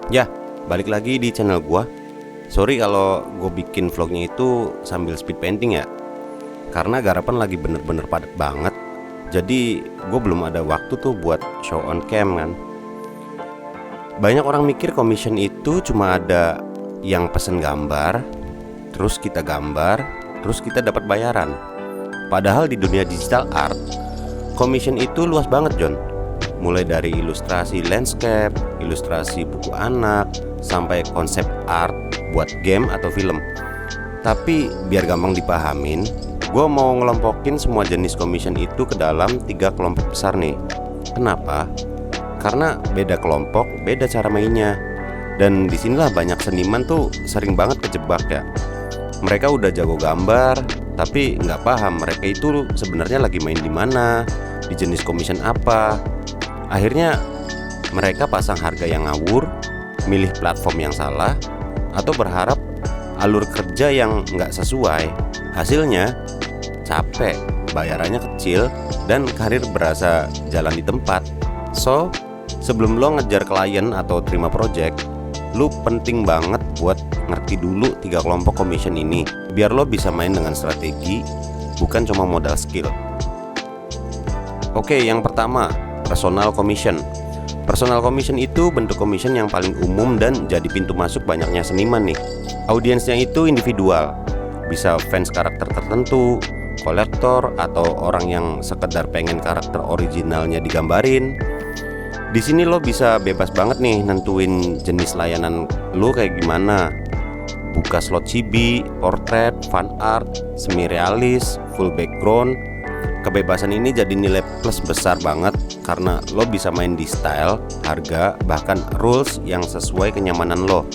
Ya, balik lagi di channel gua. Sorry kalau gue bikin vlognya itu sambil speed painting ya, karena garapan lagi bener-bener padat banget. Jadi gue belum ada waktu tuh buat show on cam kan. Banyak orang mikir commission itu cuma ada yang pesen gambar, terus kita gambar, terus kita dapat bayaran. Padahal di dunia digital art, commission itu luas banget, John. Mulai dari ilustrasi landscape, ilustrasi buku anak, sampai konsep art buat game atau film. Tapi biar gampang dipahamin, gue mau ngelompokin semua jenis commission itu ke dalam 3 kelompok besar nih. Kenapa? Karena beda kelompok, beda cara mainnya. Dan disinilah banyak seniman tuh sering banget kejebak ya. Mereka udah jago gambar, tapi nggak paham mereka itu sebenarnya lagi main di mana, di jenis commission apa. Akhirnya mereka pasang harga yang ngawur, milih platform yang salah, atau berharap alur kerja yang nggak sesuai. Hasilnya capek, bayarannya kecil, dan karir berasa jalan di tempat. So, sebelum lo ngejar klien atau terima project, lo penting banget buat ngerti dulu 3 kelompok commission ini, biar lo bisa main dengan strategi, bukan cuma modal skill. Oke, yang pertama, personal commission. Personal commission itu bentuk commission yang paling umum dan jadi pintu masuk banyaknya seniman nih. Audiensnya itu individual, bisa fans karakter tertentu, kolektor, atau orang yang sekedar pengen karakter originalnya digambarin. Di sini lo bisa bebas banget nih nentuin jenis layanan lo kayak gimana. Buka slot chibi, portrait, fan art, semi realis, full background. Kebebasan ini jadi nilai plus besar banget karena lo bisa main di style, harga, bahkan rules yang sesuai kenyamanan lo.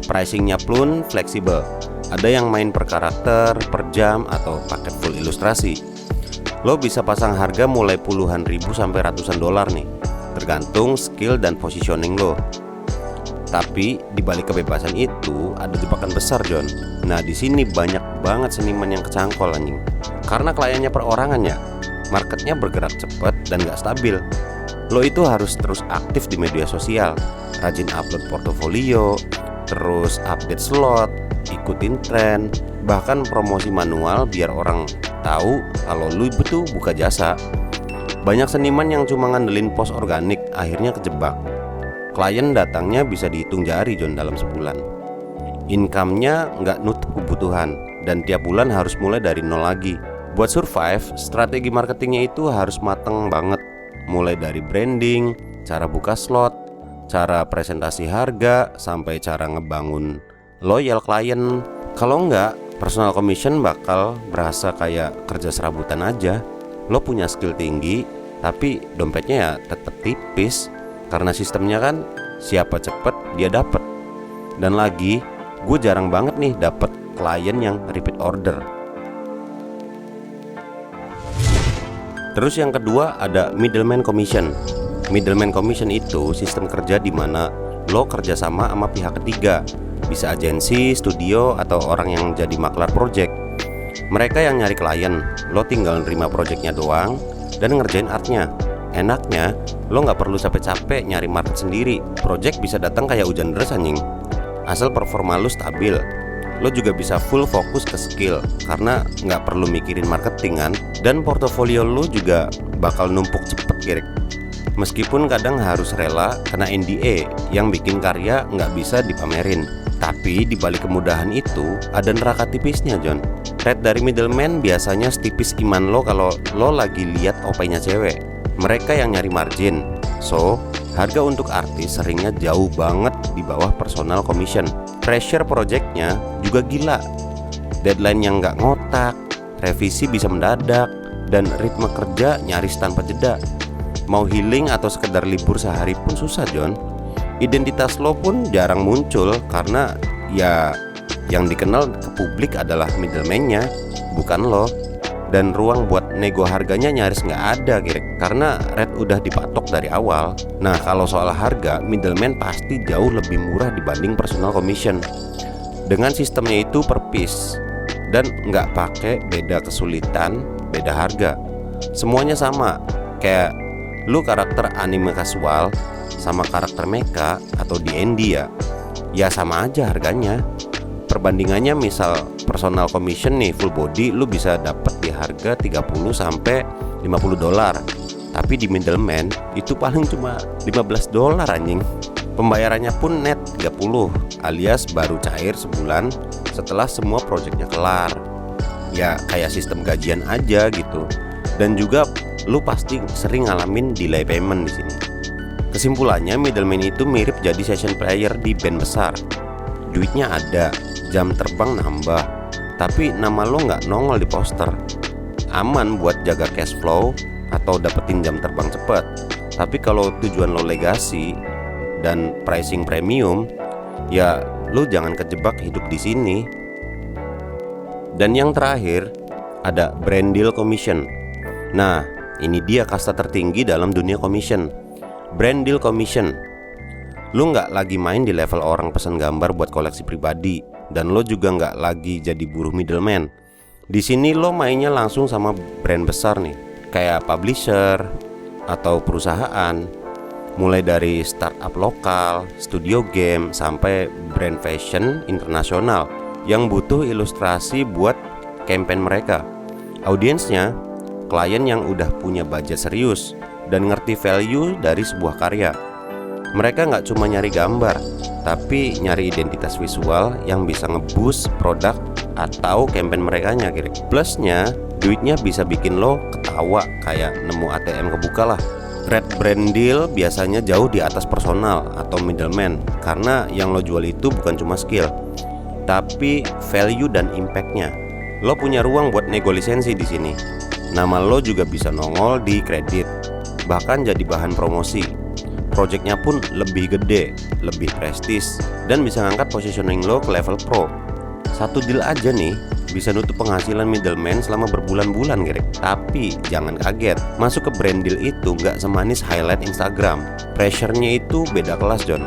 Pricingnya pun fleksibel. Ada yang main per karakter, per jam, atau paket full ilustrasi. Lo bisa pasang harga mulai puluhan ribu sampai ratusan dolar nih, tergantung skill dan positioning lo. Tapi di balik kebebasan itu ada jebakan besar, John. Nah, di sini banyak banget seniman yang kecangkol anjing. Karena kliennya perorangan ya, marketnya bergerak cepat dan gak stabil. Lo itu harus terus aktif di media sosial, rajin upload portofolio, terus update slot, ikutin tren, bahkan promosi manual biar orang tahu kalau lo itu buka jasa. Banyak seniman yang cuma ngandelin post organik akhirnya kejebak. Klien datangnya bisa dihitung jari, John, dalam sebulan. Income-nya nggak nutup kebutuhan, dan tiap bulan harus mulai dari nol lagi. Buat survive, strategi marketingnya itu harus mateng banget. Mulai dari branding, cara buka slot, cara presentasi harga, sampai cara ngebangun loyal klien. Kalau nggak, personal commission bakal berasa kayak kerja serabutan aja. Lo punya skill tinggi, tapi dompetnya ya tetap tipis. Karena sistemnya kan siapa cepet dia dapet. Dan lagi, gue jarang banget nih dapet klien yang repeat order. Terus yang kedua ada middleman commission. Middleman commission itu sistem kerja di mana lo kerjasama sama pihak ketiga, bisa agensi, studio, atau orang yang jadi maklar project. Mereka yang nyari klien, lo tinggal nerima projectnya doang dan ngerjain artnya. Enaknya, lo nggak perlu capek-capek nyari market sendiri. Project bisa datang kayak hujan deras anjing. Asal performa lo stabil, lo juga bisa full fokus ke skill karena nggak perlu mikirin marketing kan. Dan portofolio lo juga bakal numpuk cepet kirik. Meskipun kadang harus rela kena NDA yang bikin karya nggak bisa dipamerin. Tapi di balik kemudahan itu ada neraka tipisnya, John. Rate dari middleman biasanya setipis iman lo kalau lo lagi lihat OP-nya cewek. Mereka yang nyari margin. So, harga untuk artis seringnya jauh banget di bawah personal commission. Pressure projectnya juga gila. Deadline yang nggak ngotak, revisi bisa mendadak, dan ritme kerja nyaris tanpa jeda. Mau healing atau sekedar libur sehari pun susah, John. Identitas lo pun jarang muncul karena ya yang dikenal ke publik adalah middleman-nya, bukan lo. Dan ruang buat nego harganya nyaris nggak ada karena rate udah dipatok dari awal. Nah, kalau soal harga, middleman pasti jauh lebih murah dibanding personal commission. Dengan sistemnya itu per piece dan nggak pakai beda kesulitan, beda harga. Semuanya sama. Kayak lu karakter anime kasual, sama karakter mecha atau D&D ya sama aja harganya. Perbandingannya misal personal commission nih full body lu bisa dapat di harga 30 sampai 50 dolar. Tapi di middleman itu paling cuma 15 dolar anjing. Pembayarannya pun net 30 alias baru cair sebulan setelah semua proyeknya kelar. Ya kayak sistem gajian aja gitu. Dan juga lu pasti sering ngalamin delay payment di sini. Kesimpulannya middleman itu mirip jadi session player di band besar. Duitnya ada, jam terbang nambah, tapi nama lo nggak nongol di poster. Aman buat jaga cash flow atau dapetin jam terbang cepet. Tapi kalau tujuan lo legasi dan pricing premium, ya lo jangan kejebak hidup di sini. Dan yang terakhir ada brand deal commission. Nah, ini dia kasta tertinggi dalam dunia commission. Brand deal commission. Lu nggak lagi main di level orang pesan gambar buat koleksi pribadi, dan lo juga nggak lagi jadi buruh middleman. Di sini lo mainnya langsung sama brand besar nih, kayak publisher atau perusahaan, mulai dari startup lokal, studio game, sampai brand fashion internasional yang butuh ilustrasi buat campaign mereka. Audiensnya klien yang udah punya budget serius dan ngerti value dari sebuah karya. Mereka nggak cuma nyari gambar, tapi nyari identitas visual yang bisa nge-boost produk atau campaign merekanya. Plusnya, duitnya bisa bikin lo ketawa kayak nemu ATM kebuka lah. Red brand deal biasanya jauh di atas personal atau middleman, karena yang lo jual itu bukan cuma skill, tapi value dan impactnya. Lo punya ruang buat nego lisensi di sini. Nama lo juga bisa nongol di kredit, bahkan jadi bahan promosi. Projectnya pun lebih gede, lebih prestis, dan bisa ngangkat positioning lo ke level pro. Satu deal aja nih bisa nutup penghasilan middleman selama berbulan-bulan, Gerek. Tapi jangan kaget, masuk ke brand deal itu nggak semanis highlight Instagram. Pressure-nya itu beda kelas, John.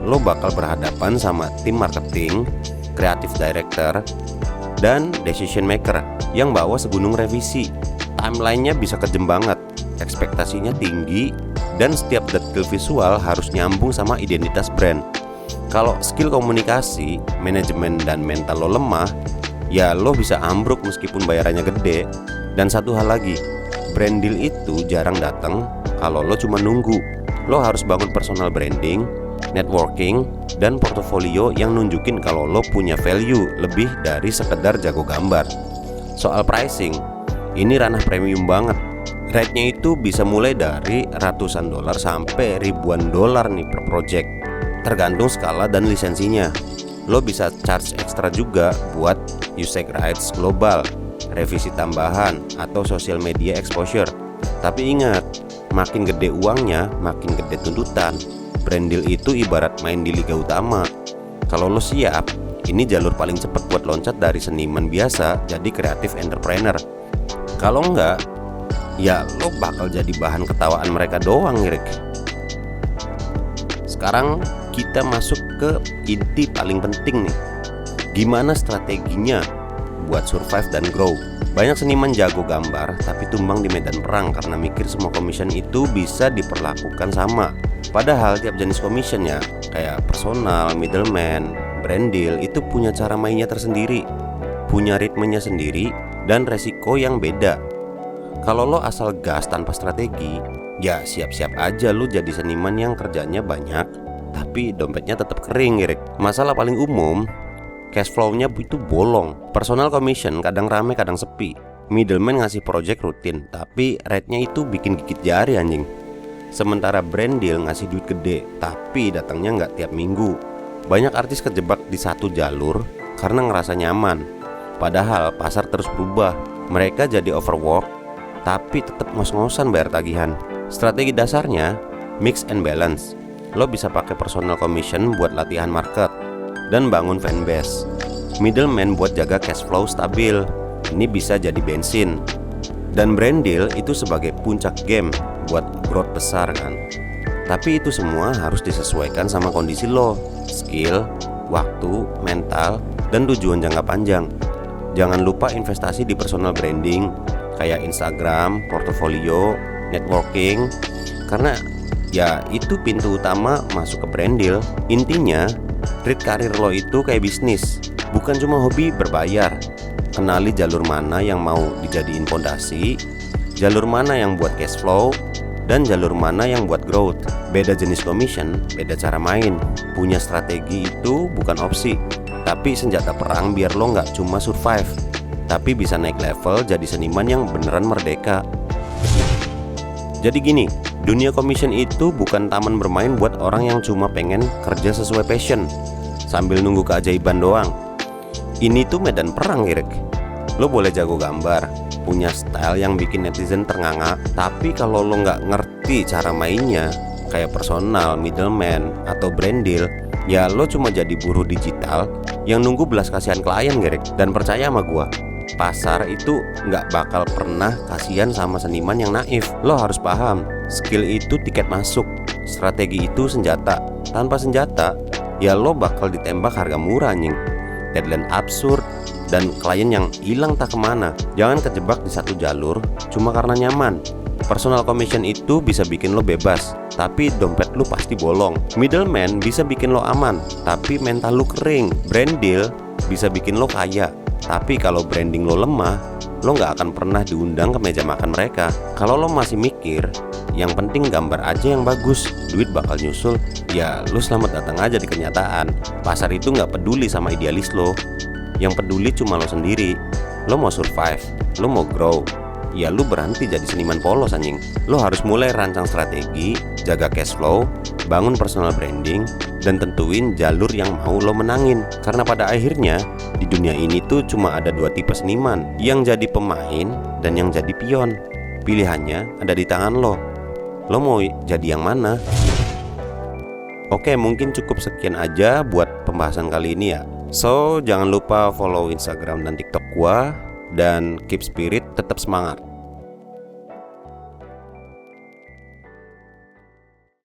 Lo bakal berhadapan sama tim marketing, creative director, dan decision maker yang bawa segunung revisi. Timeline-nya bisa kejem banget, ekspektasinya tinggi, dan setiap detail visual harus nyambung sama identitas brand. Kalau skill komunikasi, manajemen, dan mental lo lemah, ya lo bisa ambruk meskipun bayarannya gede. Dan satu hal lagi, brand deal itu jarang datang kalau lo cuma nunggu. Lo harus bangun personal branding, networking, dan portofolio yang nunjukin kalau lo punya value lebih dari sekedar jago gambar. Soal pricing, ini ranah premium banget. Rate-nya itu bisa mulai dari ratusan dolar sampai ribuan dolar nih per project, tergantung skala dan lisensinya. Lo bisa charge ekstra juga buat usage rights global, revisi tambahan, atau social media exposure. Tapi ingat, makin gede uangnya, makin gede tuntutan. Brand deal itu ibarat main di liga utama. Kalau lo siap, ini jalur paling cepat buat loncat dari seniman biasa jadi creative entrepreneur. Kalau enggak, ya lo bakal jadi bahan ketawaan mereka doang, Rick. Sekarang kita masuk ke inti paling penting nih. Gimana strateginya buat survive dan grow? Banyak seniman jago gambar tapi tumbang di medan perang karena mikir semua commission itu bisa diperlakukan sama. Padahal tiap jenis commission ya, kayak personal, middleman, brand deal itu punya cara mainnya tersendiri, punya ritmenya sendiri, dan resiko yang beda. Kalau lo asal gas tanpa strategi, ya siap-siap aja lo jadi seniman yang kerjanya banyak tapi dompetnya tetap kering, Rick. Masalah paling umum, cash flow-nya itu bolong. Personal commission kadang rame kadang sepi. Middleman ngasih project rutin tapi rate-nya itu bikin gigit jari anjing. Sementara brand deal ngasih duit gede tapi datangnya nggak tiap minggu. Banyak artis kejebak di satu jalur karena ngerasa nyaman, padahal pasar terus berubah. Mereka jadi overwork tapi tetap ngos-ngosan bayar tagihan. Strategi dasarnya mix and balance. Lo bisa pakai personal commission buat latihan market dan bangun fanbase. Middleman buat jaga cash flow stabil. Ini bisa jadi bensin. Dan brand deal itu sebagai puncak game buat growth besar kan. Tapi itu semua harus disesuaikan sama kondisi lo, skill, waktu, mental, dan tujuan jangka panjang. Jangan lupa investasi di personal branding kayak Instagram, portofolio, networking. Karena Ya itu pintu utama masuk ke brand deal. Intinya, treat karir lo itu kayak bisnis, bukan cuma hobi berbayar. Kenali jalur mana yang mau dijadiin fondasi, jalur mana yang buat cash flow, dan jalur mana yang buat growth. Beda jenis commission, beda cara main. Punya strategi itu bukan opsi, tapi senjata perang biar lo nggak cuma survive, tapi bisa naik level jadi seniman yang beneran merdeka. Jadi gini, dunia commission itu bukan taman bermain buat orang yang cuma pengen kerja sesuai passion sambil nunggu keajaiban doang. Ini tuh medan perang, Erik. Lo boleh jago gambar, punya style yang bikin netizen ternganga, tapi kalau lo nggak ngerti cara mainnya, kayak personal, middleman, atau brand deal, ya lo cuma jadi buruh digital yang nunggu belas kasihan klien, Erik. Dan percaya sama gua, pasar itu nggak bakal pernah kasihan sama seniman yang naif. Lo harus paham, skill itu tiket masuk, strategi itu senjata. Tanpa senjata, ya lo bakal ditembak harga murah anjing, deadline absurd, dan klien yang hilang tak kemana. Jangan kejebak di satu jalur cuma karena nyaman. Personal commission itu bisa bikin lo bebas, tapi dompet lo pasti bolong. Middleman bisa bikin lo aman, tapi mental lo kering. Brand deal bisa bikin lo kaya, tapi kalau branding lo lemah, lo gak akan pernah diundang ke meja makan mereka. Kalau lo masih mikir, yang penting gambar aja yang bagus, duit bakal nyusul, ya lo selamat datang aja di kenyataan. Pasar itu gak peduli sama idealis lo, yang peduli cuma lo sendiri. Lo mau survive, lo mau grow, ya lo berhenti jadi seniman polos anjing. Lo harus mulai rancang strategi, jaga cash flow, bangun personal branding, dan tentuin jalur yang mau lo menangin. Karena pada akhirnya di dunia ini tuh cuma ada dua tipe seniman, yang jadi pemain dan yang jadi pion. Pilihannya ada di tangan lo. Lo mau jadi yang mana? Oke, mungkin cukup sekian aja buat pembahasan kali ini ya. So, jangan lupa follow Instagram dan TikTok gua, dan keep spirit, tetap semangat.